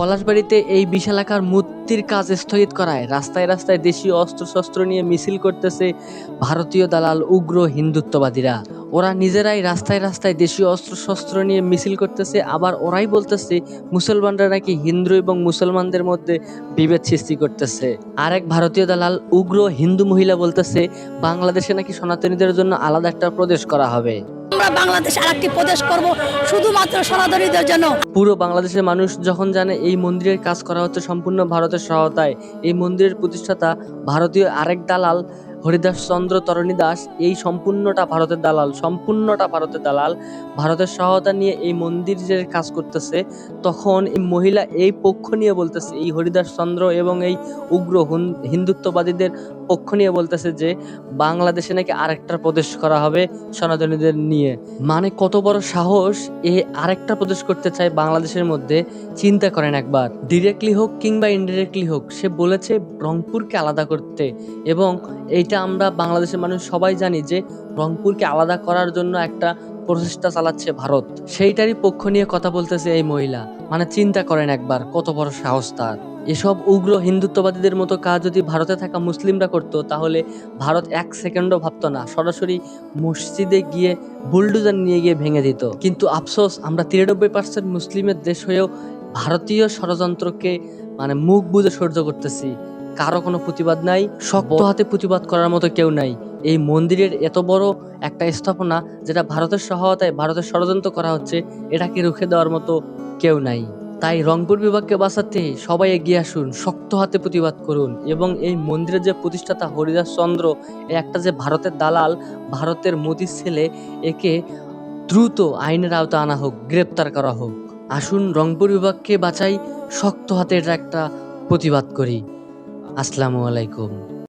পলাশবাড়ীতে এই বিশালাকার মূর্তির কাজ স্থগিত করায় রাস্তায় রাস্তায় দেশীয় অস্ত্রশস্ত্র নিয়ে মিছিল করতেছে ভারতীয় দালাল উগ্র হিন্দুত্ববাদীরা। ওরা নিজেরাই রাস্তায় রাস্তায় দেশীয় অস্ত্রশস্ত্র নিয়ে মিছিল করতেছে, আবার ওরাই বলতেছে মুসলমানরা নাকি হিন্দু এবং মুসলমানদের মধ্যে বিভেদ সৃষ্টি করতেছে। আরেক ভারতীয় দালাল উগ্র হিন্দু মহিলা বলতেছে বাংলাদেশে নাকি সনাতনীদের জন্য আলাদা একটা প্রদেশ করা হবে। আমরা বাংলাদেশে আরেকটি প্রদেশ করব শুধুমাত্র সনাতনীদের জন্য। পুরো বাংলাদেশের মানুষ যখন জানে এই মন্দিরের কাজ করা হচ্ছে সম্পূর্ণ ভারতের সহায়তায়, এই মন্দিরের প্রতিষ্ঠাতা ভারতীয় আরেক দালাল হরিদাস চন্দ্র তরণী দাস, এই সম্পূর্ণটা ভারতের দালাল ভারতের সহায়তা নিয়ে এই মন্দিরের কাজ করতেছে, তখন এই মহিলা এই পক্ষ নিয়ে বলতেছে, এই হরিদাস চন্দ্র এবং এই উগ্র হিন্দুত্ববাদীদের পক্ষ নিয়ে বলতেছে যে বাংলাদেশে নাকি আরেকটা প্রদেশ করা হবে সনাতনীদের নিয়ে। মানে কত বড় সাহস, এ আরেকটা প্রদেশ করতে চায় বাংলাদেশের মধ্যে। চিন্তা করেন একবার, ডিরেক্টলি হোক কিংবা ইনডিরেক্টলি হোক, সে বলেছে রংপুরকে আলাদা করতে। এবং এইটা আমরা বাংলাদেশের মানুষ সবাই জানি যে রংপুরকে আলাদা করার জন্য একটা প্রচেষ্টা চালাচ্ছে ভারত, সেইটারই পক্ষ নিয়ে কথা বলতেছে এই মহিলা। মানে চিন্তা করেন একবার কত বড় সাহস তার। এসব উগ্র হিন্দুত্ববাদীদের মতো কাজ যদি ভারতে থাকা মুসলিমরা করতো তাহলে ভারত এক সেকেন্ডও ভাবতো না, সরাসরি মসজিদে গিয়ে বুলডোজার নিয়ে গিয়ে ভেঙে দিত। কিন্তু আফসোস, আমরা 93% মুসলিমের দেশ হয়েও ভারতীয় ষড়যন্ত্রকে মানে মুখ বুজে সহ্য করতেছি। কারো কোনো প্রতিবাদ নাই, শক্ত হাতে প্রতিবাদ করার মতো কেউ নাই। এই মন্দিরের এত বড় একটা স্থাপনা যেটা ভারতের সহায়তায় ভারতের ষড়যন্ত্র করা হচ্ছে, এটাকে রুখে দেওয়ার মতো কেউ নাই। তাই রংপুর বিভাগকে বাঁচাতে সবাই এগিয়ে আসুন, শক্ত হাতে প্রতিবাদ করুন। এবং এই মন্দিরের যে প্রতিষ্ঠাতা হরিদাস চন্দ্র, এই একটা যে ভারতের দালাল, ভারতের মোদির ছেলে, একে দ্রুত আইনের আওতায় আনা হোক, গ্রেপ্তার করা হোক। আসুন রংপুর বিভাগকে বাঁচাই, শক্ত হাতে এটা একটা প্রতিবাদ করি। আসসালামু আলাইকুম।